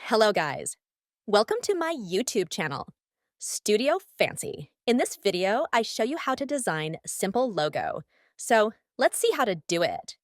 Hello guys, welcome to my YouTube channel, Studio Fancy. In this video, I show you how to design a simple logo. So let's see how to do it.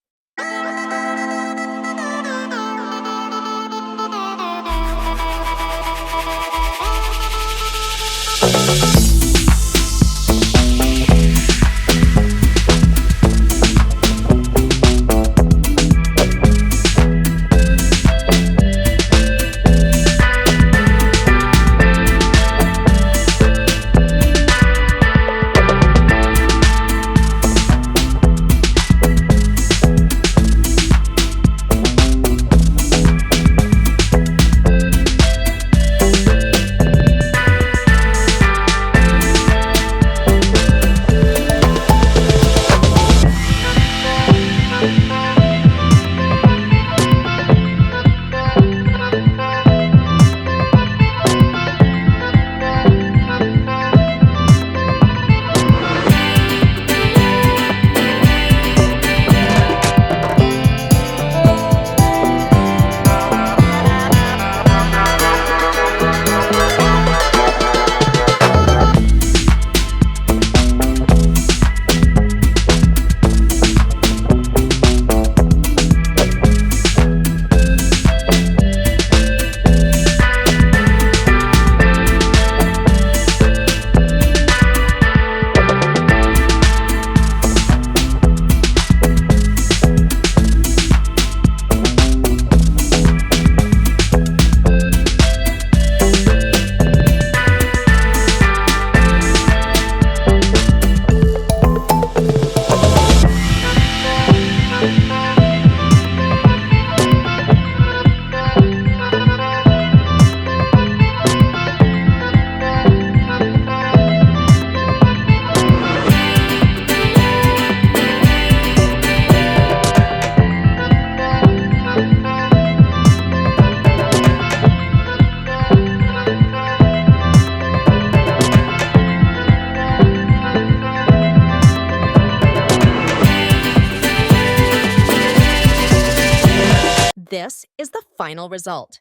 This is the final result.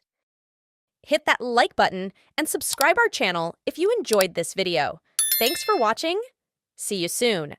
Hit that like button and subscribe our channel if you enjoyed this video. Thanks for watching. See you soon.